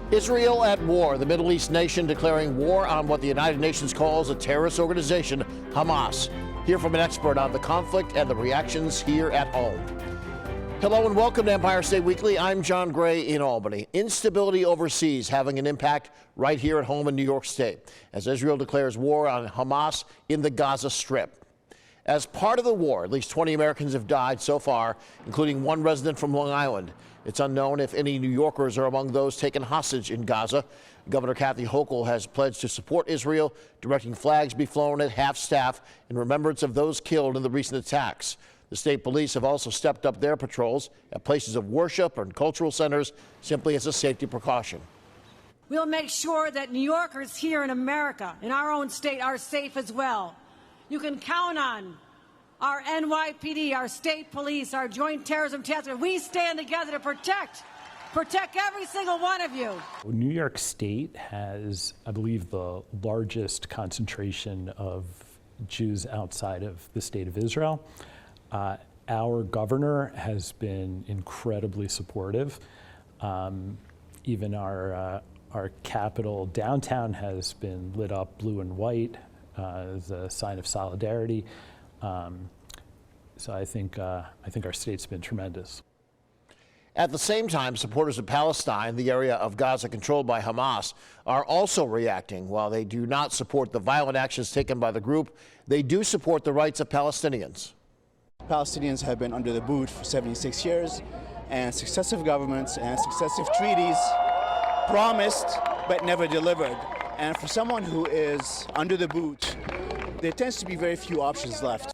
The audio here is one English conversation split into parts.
Israel at war, the Middle East nation declaring war on what the United Nations calls a terrorist organization, Hamas. Hear from an expert on the conflict and the reactions here at home. Hello and welcome to Empire State Weekly. I'm John Gray in Albany. Instability overseas having an impact right here at home in New York State as Israel declares war on Hamas in the Gaza Strip. As part of the war, at least 20 Americans have died so far, including one resident from Long Island. It's unknown if any New Yorkers are among those taken hostage in Gaza. Governor Kathy Hochul has pledged to support Israel, directing flags be flown at half-staff in remembrance of those killed in the recent attacks. The state police have also stepped up their patrols at places of worship and cultural centers simply as a safety precaution. We'll make sure that New Yorkers here in America, in our own state, are safe as well. You can count on our NYPD, our state police, our Joint Terrorism Task Force. We stand together to protect every single one of you. New York State has, I believe, the largest concentration of Jews outside of the state of Israel. Our governor has been incredibly supportive. Even our capital downtown has been lit up blue and white as a sign of solidarity. So I think our state's been tremendous. At the same time, supporters of Palestine, the area of Gaza controlled by Hamas, are also reacting. While they do not support the violent actions taken by the group, they do support the rights of Palestinians. Palestinians have been under the boot for 76 years, and successive governments and successive treaties promised but never delivered. And for someone who is under the boot, there tends to be very few options left.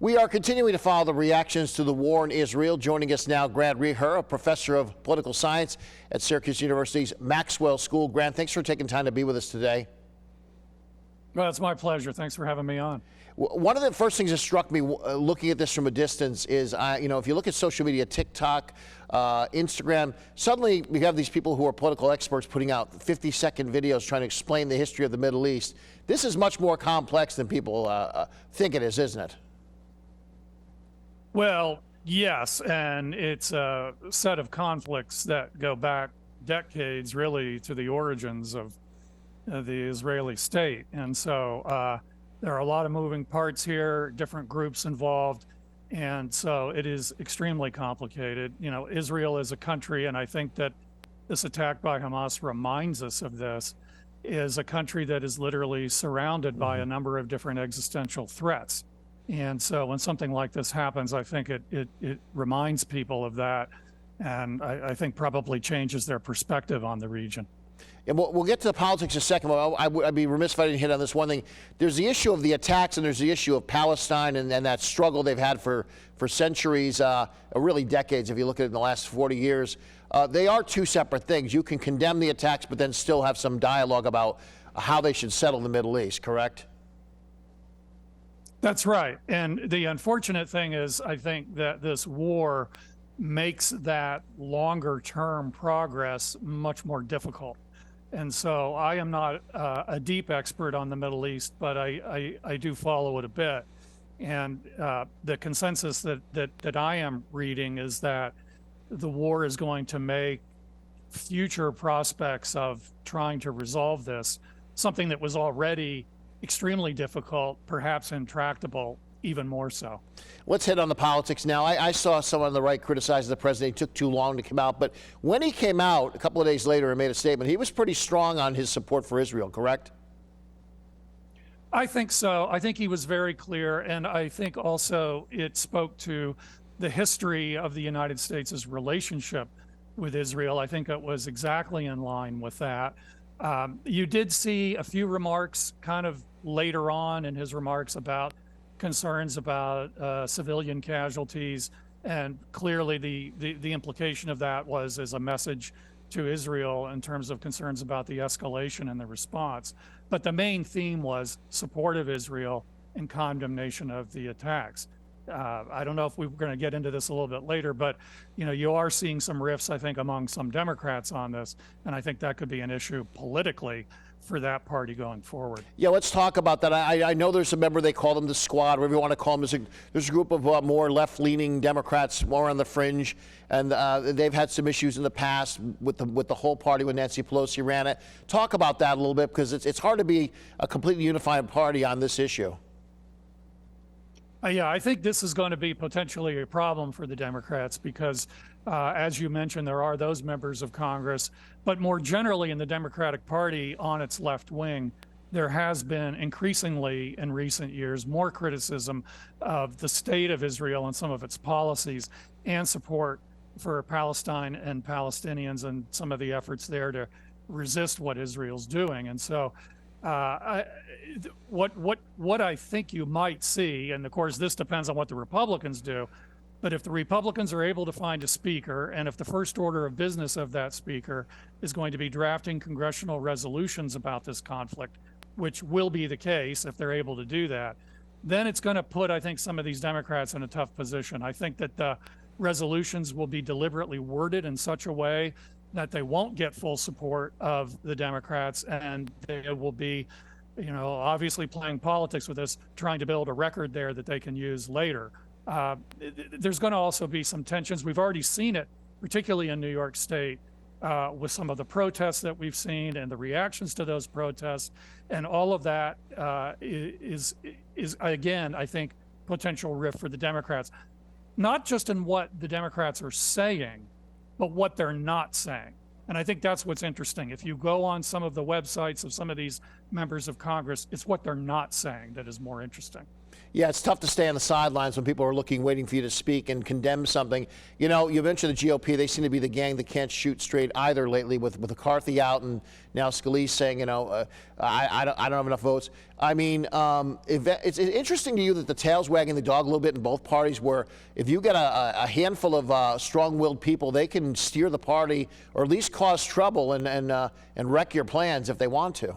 We are continuing to follow the reactions to the war in Israel. Joining us now, Grant Reher, a professor of political science at Syracuse University's Maxwell School. Grant, thanks for taking time to be with us today. Well, it's my pleasure. Thanks for having me on. One of the first things that struck me looking at this from a distance is, if you look at social media, TikTok, Instagram, suddenly we have these people who are political experts putting out 50-second videos trying to explain the history of the Middle East. This is much more complex than people think it is, isn't it? Well, yes, and it's a set of conflicts that go back decades, really, to the origins of the Israeli state. And so there are a lot of moving parts here, different groups involved, and so it is extremely complicated. You know, Israel is a country, and I think that this attack by Hamas reminds us of this, is a country that is literally surrounded by a number of different existential threats. And so when something like this happens, I think it reminds people of that, and I think probably changes their perspective on the region. And we'll get to the politics in a second, but I'd be remiss if I didn't hit on this one thing. There's the issue of the attacks, and there's the issue of Palestine and that struggle they've had for centuries, really decades, if you look at it in the last 40 years. They are two separate things. You can condemn the attacks, but then still have some dialogue about how they should settle the Middle East, correct? That's right. And the unfortunate thing is, I think that this war makes that longer term progress much more difficult. And so I am not a deep expert on the Middle East, but I do follow it a bit. And the consensus that I am reading is that the war is going to make future prospects of trying to resolve this something that was already extremely difficult, perhaps intractable, even more so. Let's hit on the politics now. I saw someone on the right criticize the president. He took too long to come out. But when he came out a couple of days later and made a statement, he was pretty strong on his support for Israel, correct? I think so. I think he was very clear. And I think also it spoke to the history of the United States' relationship with Israel. I think it was exactly in line with that. You did see a few remarks kind of later on in his remarks about concerns about civilian casualties, and clearly the implication of that was as a message to Israel in terms of concerns about the escalation and the response. But the main theme was support of Israel and condemnation of the attacks. I don't know if we're going to get into this a little bit later, but you are seeing some rifts, I think, among some Democrats on this, and I think that could be an issue politically for that party going forward. Yeah, let's talk about that. I know there's a member, they call them the squad, whatever you want to call them. There's a group of more left-leaning Democrats, more on the fringe, and they've had some issues in the past with the whole party when Nancy Pelosi ran it. Talk about that a little bit, because it's hard to be a completely unified party on this issue. Yeah, I think this is going to be potentially a problem for the Democrats because, as you mentioned, there are those members of Congress, but more generally in the Democratic Party on its left wing, there has been increasingly in recent years more criticism of the state of Israel and some of its policies and support for Palestine and Palestinians and some of the efforts there to resist what Israel's doing. And so what I think you might see, and of course this depends on what the Republicans do, but if the Republicans are able to find a speaker, and if the first order of business of that speaker is going to be drafting congressional resolutions about this conflict, which will be the case if they're able to do that, then it's going to put, I think, some of these Democrats in a tough position. I think that the resolutions will be deliberately worded in such a way that they won't get full support of the Democrats, and they will be, obviously playing politics with this, trying to build a record there that they can use later. There's going to also be some tensions. We've already seen it, particularly in New York State, with some of the protests that we've seen and the reactions to those protests, and all of that is again, I think, potential rift for the Democrats, not just in what the Democrats are saying, but what they're not saying. And I think that's what's interesting. If you go on some of the websites of some of these members of Congress, it's what they're not saying that is more interesting. Yeah, it's tough to stay on the sidelines when people are waiting for you to speak and condemn something. You mentioned the GOP. They seem to be the gang that can't shoot straight either lately, with McCarthy out and now Scalise saying, I don't have enough votes. I mean, it's interesting to you that the tail's wagging the dog a little bit in both parties, where if you get a handful of strong-willed people, they can steer the party or at least cause trouble and wreck your plans if they want to.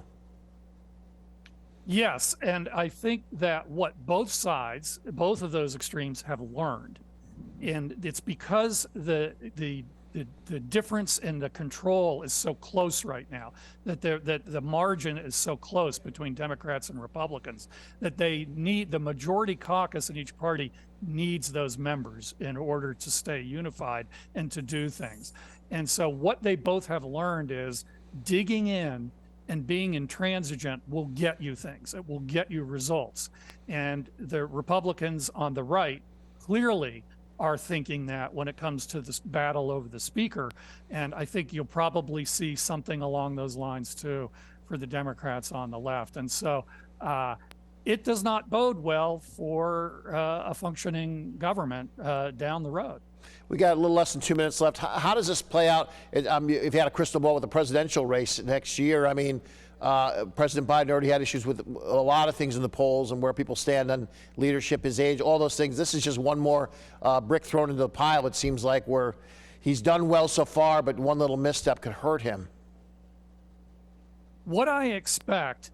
Yes, and I think that what both sides, both of those extremes, have learned, and it's because the difference in the control is so close right now, that the margin is so close between Democrats and Republicans, that they need, the majority caucus in each party needs those members in order to stay unified and to do things. And so what they both have learned is digging in and being intransigent will get you things. It will get you results. And the Republicans on the right clearly are thinking that when it comes to this battle over the speaker. And I think you'll probably see something along those lines too for the Democrats on the left. And so it does not bode well for a functioning government down the road. We got a little less than 2 minutes left. How does this play out if you had a crystal ball with the presidential race next year? I mean, President Biden already had issues with a lot of things in the polls and where people stand on leadership, his age, all those things. This is just one more brick thrown into the pile, it seems like, where he's done well so far, but one little misstep could hurt him. What I expect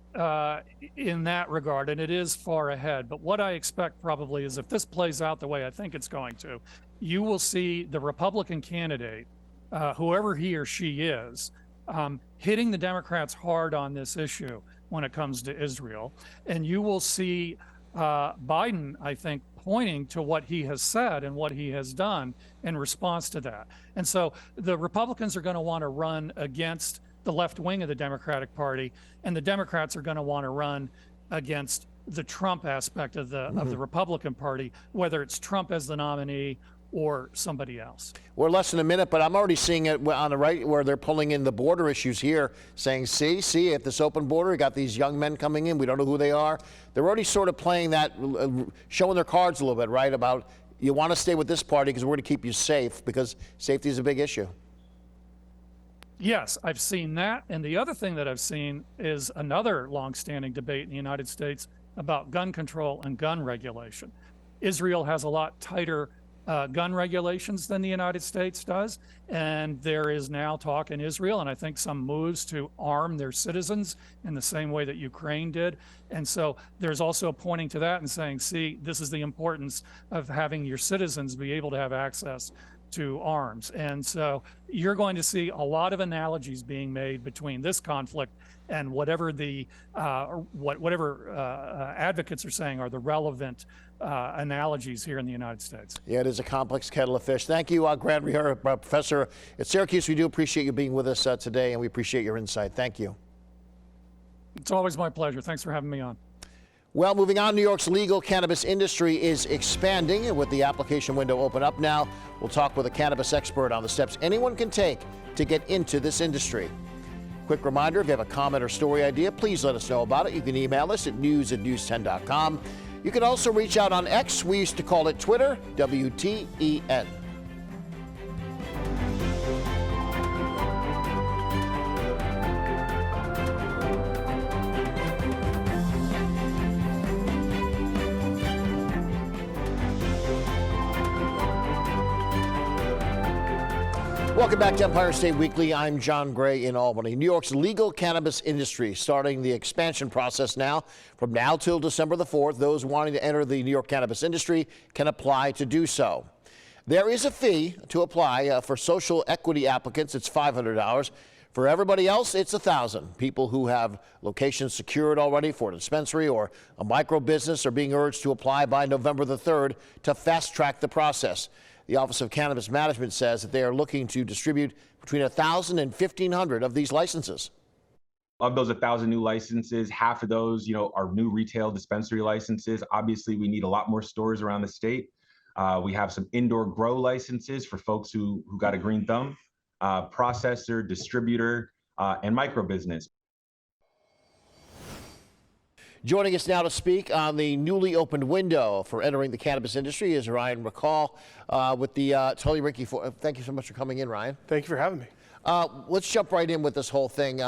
in that regard, and it is far ahead, but what I expect probably is if this plays out the way I think it's going to, you will see the Republican candidate, whoever he or she is, hitting the Democrats hard on this issue when it comes to Israel. And you will see Biden, I think, pointing to what he has said and what he has done in response to that. And so the Republicans are going to want to run against the left wing of the Democratic Party, and the Democrats are going to want to run against the Trump aspect of the Republican Party, whether it's Trump as the nominee or somebody else. We're less than a minute, but I'm already seeing it on the right where they're pulling in the border issues here, saying, see, at this open border, we got these young men coming in. We don't know who they are. They're already sort of playing that, showing their cards a little bit, right, about you want to stay with this party because we're going to keep you safe, because safety is a big issue. Yes, I've seen that. And the other thing that I've seen is another longstanding debate in the United States about gun control and gun regulation. Israel has a lot tighter gun regulations than the United States does. And there is now talk in Israel, and I think some moves to arm their citizens in the same way that Ukraine did. And so there's also pointing to that and saying, see, this is the importance of having your citizens be able to have access to arms. And so you're going to see a lot of analogies being made between this conflict and whatever the advocates are saying are the relevant analogies here in the United States. Yeah, it is a complex kettle of fish. Thank you, Grant Rehar, professor at Syracuse. We do appreciate you being with us today, and we appreciate your insight. Thank you. It's always my pleasure. Thanks for having me on. Well, moving on, New York's legal cannabis industry is expanding, and with the application window open up now, we'll talk with a cannabis expert on the steps anyone can take to get into this industry. Quick reminder, if you have a comment or story idea, please let us know about it. You can email us at news@news10.com. You can also reach out on X. We used to call it Twitter, WTEN. Welcome back to Empire State Weekly. I'm John Gray in Albany. New York's legal cannabis industry starting the expansion process now. From now till December the 4th, those wanting to enter the New York cannabis industry can apply to do so. There is a fee to apply. For social equity applicants, it's $500. For everybody else, it's $1,000. People who have locations secured already for a dispensary or a micro business are being urged to apply by November the 3rd to fast track the process. The Office of Cannabis Management says that they are looking to distribute between 1,000 and 1,500 of these licenses. Of those 1,000 new licenses, half of those, are new retail dispensary licenses. Obviously, we need a lot more stores around the state. We have some indoor grow licenses for folks who got a green thumb, processor, distributor, and micro business. Joining us now to speak on the newly opened window for entering the cannabis industry is Ryan McCall with the Tully Rinky. Thank you so much for coming in, Ryan. Thank you for having me. Let's jump right in with this whole thing.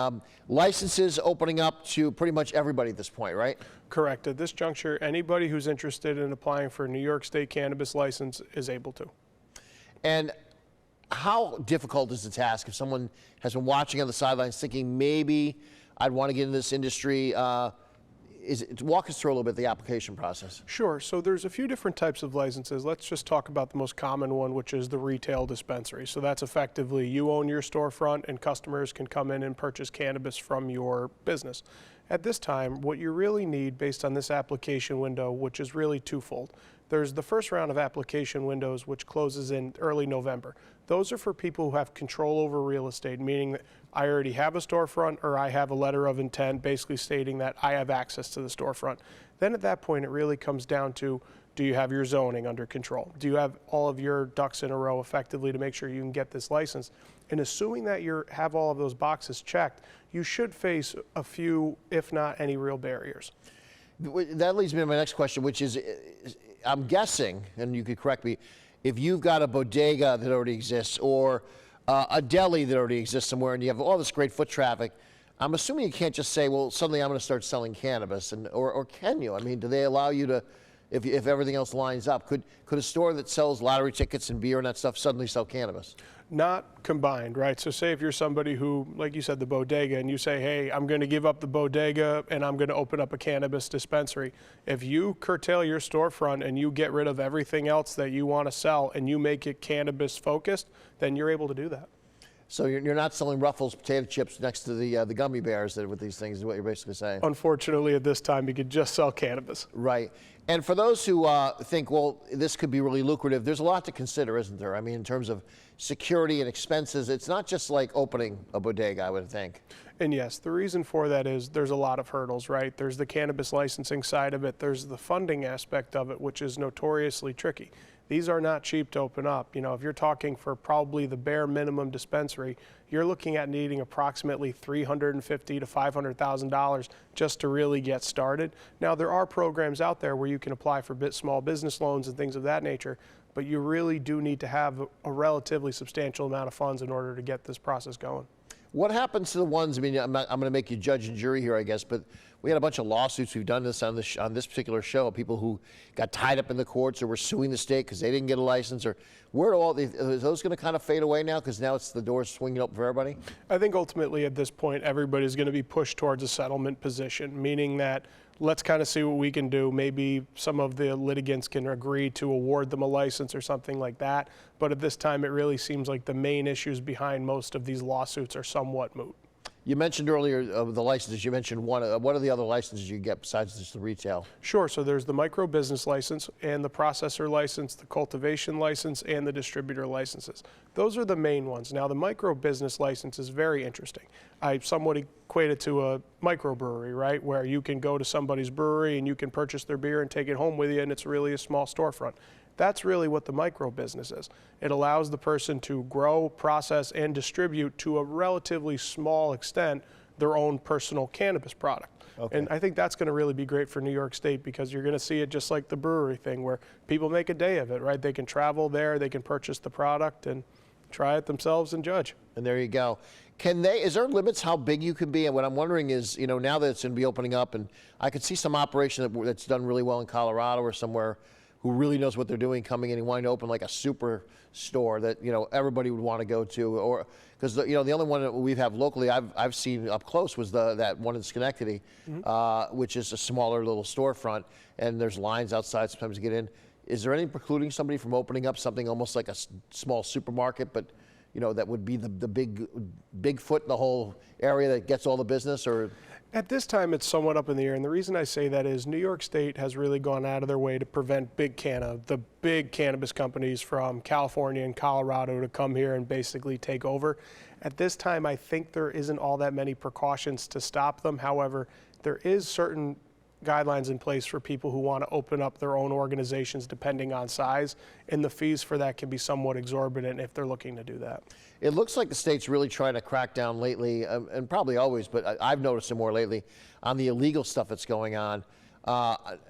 Licenses opening up to pretty much everybody at this point, right? Correct. At this juncture, anybody who's interested in applying for a New York State cannabis license is able to. And how difficult is the task if someone has been watching on the sidelines thinking maybe I'd want to get into this industry? Walk us through a little bit the application process. Sure. So there's a few different types of licenses. Let's just talk about the most common one, which is the retail dispensary. So that's effectively you own your storefront and customers can come in and purchase cannabis from your business. At this time, what you really need based on this application window, which is really twofold. There's the first round of application windows, which closes in early November. Those are for people who have control over real estate, meaning that I already have a storefront or I have a letter of intent basically stating that I have access to the storefront. Then at that point, it really comes down to, do you have your zoning under control? Do you have all of your ducks in a row effectively to make sure you can get this license? And assuming that you have all of those boxes checked, you should face a few, if not any, real barriers. That leads me to my next question, which is, I'm guessing, and you could correct me, if you've got a bodega that already exists or a deli that already exists somewhere and you have all this great foot traffic, I'm assuming you can't just say, well, suddenly I'm going to start selling cannabis, or can you? I mean, do they allow you to, if everything else lines up, could a store that sells lottery tickets and beer and that stuff suddenly sell cannabis? Not combined, right? So say if you're somebody who, like you said, the bodega, and you say, hey, I'm going to give up the bodega and I'm going to open up a cannabis dispensary. If you curtail your storefront and you get rid of everything else that you want to sell and you make it cannabis focused, then you're able to do that. So you're not selling Ruffles potato chips next to the gummy bears with these things is what you're basically saying. Unfortunately, at this time, you could just sell cannabis. Right. And for those who think, well, this could be really lucrative, there's a lot to consider, isn't there? I mean, in terms of security and expenses, it's not just like opening a bodega, I would think. And yes, the reason for that is there's a lot of hurdles, right? There's the cannabis licensing side of it. There's the funding aspect of it, which is notoriously tricky. These are not cheap to open up. You know, if you're talking for probably the bare minimum dispensary, you're looking at needing approximately $350,000 to $500,000 just to really get started. Now, there are programs out there where you can apply for small business loans and things of that nature, but you really do need to have a relatively substantial amount of funds in order to get this process going. What happens to the ones, I mean, I'm going to make you judge and jury here, I guess, but we had a bunch of lawsuits. We've done this on this particular show, people who got tied up in the courts or were suing the state because they didn't get a license. Or where are those going to kind of fade away now because now it's the doors swinging open for everybody? I think ultimately at this point, everybody's going to be pushed towards a settlement position, meaning that let's kind of see what we can do. Maybe some of the litigants can agree to award them a license or something like that. But at this time, it really seems like the main issues behind most of these lawsuits are somewhat moot. You mentioned earlier the licenses. You mentioned one. What are the other licenses you get besides just the retail? Sure. So there's the micro business license and the processor license, the cultivation license, and the distributor licenses. Those are the main ones. Now, the micro business license is very interesting. I somewhat equate it to a microbrewery, right, where you can go to somebody's brewery and you can purchase their beer and take it home with you, and it's really a small storefront. That's really what the micro business is. It allows the person to grow, process, and distribute to a relatively small extent their own personal cannabis product. Okay. And I think that's going to really be great for New York State, because you're going to see it just like the brewery thing, where people make a day of it, right? They can travel there, they can purchase the product and try it themselves and judge. And there you go. Is there limits how big you can be? And what I'm wondering is, now that it's going to be opening up, and I could see some operation that's done really well in Colorado or somewhere, who really knows what they're doing, coming in and wanting to open like a super store that everybody would want to go to, or because the only one that we have locally I've seen up close was that one in Schenectady, which is a smaller little storefront, and there's lines outside sometimes to get in. Is there anything precluding somebody from opening up something almost like a small supermarket, but that would be the big foot in the whole area that gets all the business? Or at this time, it's somewhat up in the air, and the reason I say that is New York State has really gone out of their way to prevent the big cannabis companies from California and Colorado to come here and basically take over. At this time, I think there isn't all that many precautions to stop them. However, there is certain guidelines in place for people who want to open up their own organizations depending on size, and the fees for that can be somewhat exorbitant if they're looking to do that. It looks like the state's really trying to crack down lately, and probably always, but I've noticed it more lately, on the illegal stuff that's going on.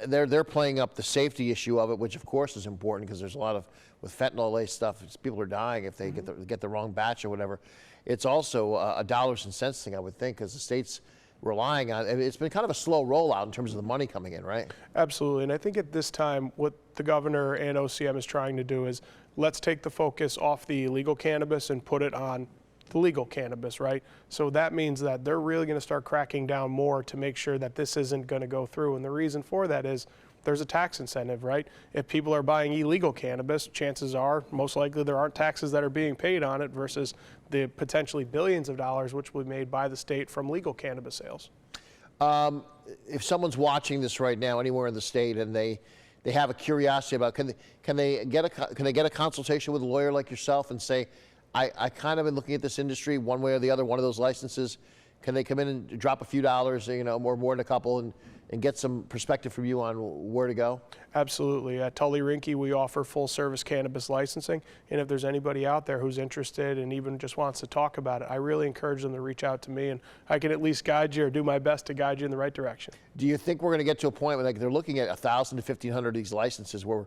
They're playing up the safety issue of it, which of course is important, because there's a lot of, with fentanyl-laced stuff, people are dying if they get the wrong batch or whatever. It's also a dollars and cents thing, I would think, because the state's relying on, it's been kind of a slow rollout in terms of the money coming in, right? Absolutely, and I think at this time, what the governor and OCM is trying to do is, let's take the focus off the illegal cannabis and put it on the legal cannabis, right? So that means that they're really going to start cracking down more to make sure that this isn't going to go through, and the reason for that is there's a tax incentive, right? If people are buying illegal cannabis, chances are, most likely, there aren't taxes that are being paid on it versus the potentially billions of dollars which will be made by the state from legal cannabis sales. If someone's watching this right now anywhere in the state and they have a curiosity about, can they get a consultation with a lawyer like yourself and say, I kind of been looking at this industry one way or the other, one of those licenses, can they come in and drop a few dollars, more than a couple, and get some perspective from you on where to go? Absolutely. At Tully Rinke, we offer full service cannabis licensing. And if there's anybody out there who's interested and even just wants to talk about it, I really encourage them to reach out to me, and I can at least guide you or do my best to guide you in the right direction. Do you think we're going to get to a point where they're looking at 1,000 to 1,500 of these licenses where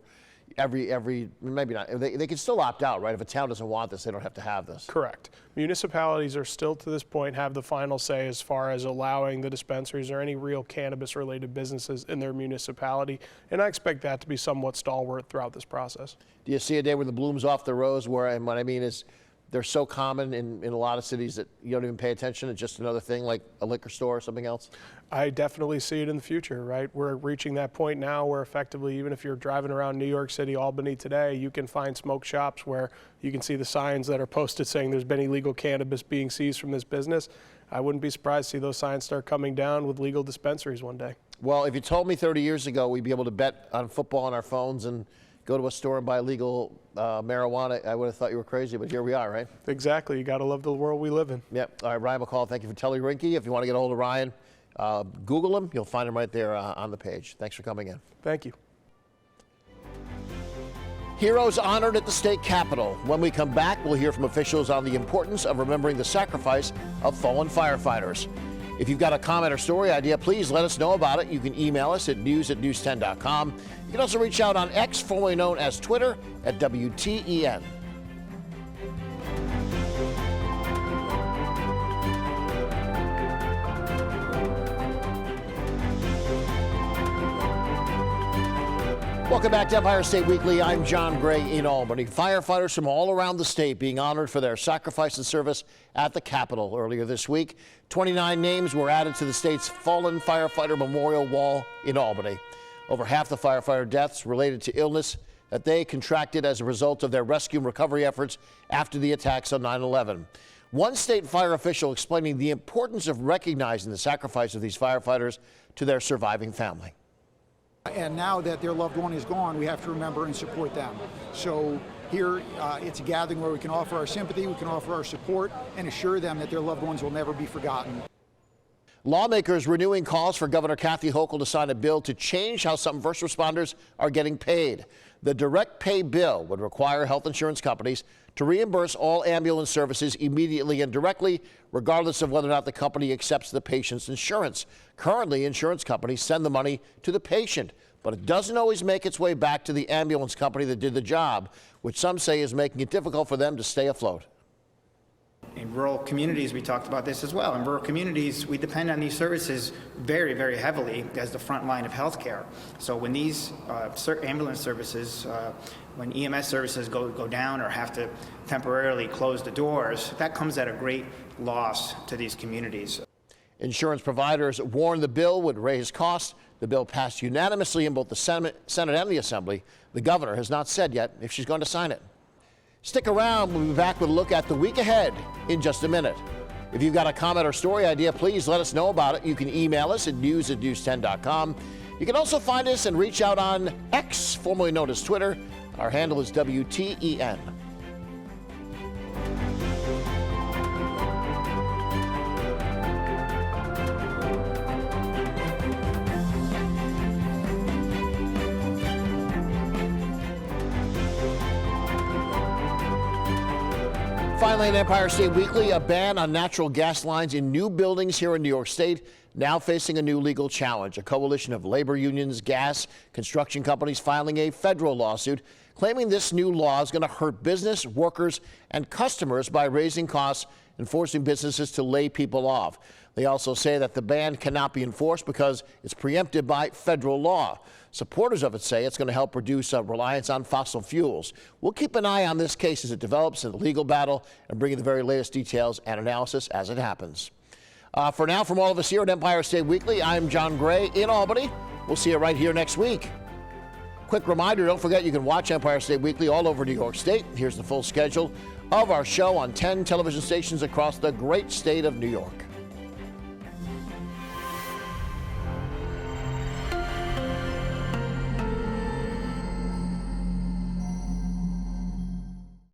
every maybe not, they can still opt out, right? If a town doesn't want this, they don't have to have this. Correct. Municipalities are still to this point have the final say as far as allowing the dispensaries or any real cannabis related businesses in their municipality, and I expect that to be somewhat stalwart throughout this process. Do you see a day when the bloom's off the rose, where, and what I mean is they're so common in a lot of cities that you don't even pay attention, it's just another thing like a liquor store or something else? I definitely see it in the future, right? We're reaching that point now where effectively, even if you're driving around New York City, Albany today, you can find smoke shops where you can see the signs that are posted saying there's been illegal cannabis being seized from this business. I wouldn't be surprised to see those signs start coming down with legal dispensaries one day. Well, if you told me 30 years ago we'd be able to bet on football on our phones and go to a store and buy legal marijuana, I would have thought you were crazy, but here we are, right? Exactly. You got to love the world we live in. Yep. All right, Ryan McCall, thank you for Tully Rinke. If you want to get a hold of Ryan, Google him. You'll find him right there on the page. Thanks for coming in. Thank you. Heroes honored at the state capitol. When we come back, we'll hear from officials on the importance of remembering the sacrifice of fallen firefighters. If you've got a comment or story idea, please let us know about it. You can email us at news@news10.com. You can also reach out on X, formerly known as Twitter, at WTEN. Welcome back to Empire State Weekly. I'm John Gray in Albany. Firefighters from all around the state being honored for their sacrifice and service at the Capitol earlier this week. 29 names were added to the state's Fallen Firefighter Memorial Wall in Albany. Over half the firefighter deaths related to illness that they contracted as a result of their rescue and recovery efforts after the attacks on 9/11. One state fire official explaining the importance of recognizing the sacrifice of these firefighters to their surviving family. And now that their loved one is gone, we have to remember and support them. So here, it's a gathering where we can offer our sympathy, we can offer our support, and assure them that their loved ones will never be forgotten. Lawmakers renewing calls for Governor Kathy Hochul to sign a bill to change how some first responders are getting paid. The direct pay bill would require health insurance companies to reimburse all ambulance services immediately and directly, regardless of whether or not the company accepts the patient's insurance. Currently, insurance companies send the money to the patient, but it doesn't always make its way back to the ambulance company that did the job, which some say is making it difficult for them to stay afloat. In rural communities, we talked about this as well. In rural communities, we depend on these services very, very heavily as the front line of healthcare. So when these ambulance services, when EMS services go down or have to temporarily close the doors, that comes at a great loss to these communities. Insurance providers warned the bill would raise costs. The bill passed unanimously in both the Senate and the Assembly. The governor has not said yet if she's going to sign it. Stick around. We'll be back with a look at the week ahead in just a minute. If you've got a comment or story idea, please let us know about it. You can email us at news@news10.com. You can also find us and reach out on X, formerly known as Twitter. Our handle is WTEN. Finally, in Empire State Weekly, a ban on natural gas lines in new buildings here in New York State now facing a new legal challenge. A coalition of labor unions, gas, construction companies filing a federal lawsuit claiming this new law is going to hurt business, workers, and customers by raising costs and forcing businesses to lay people off. They also say that the ban cannot be enforced because it's preempted by federal law. Supporters of it say it's going to help reduce reliance on fossil fuels. We'll keep an eye on this case as it develops in the legal battle and bring you the very latest details and analysis as it happens. For now, from all of us here at Empire State Weekly, I'm John Gray in Albany. We'll see you right here next week. Quick reminder, don't forget you can watch Empire State Weekly all over New York State. Here's the full schedule of our show on 10 television stations across the great state of New York.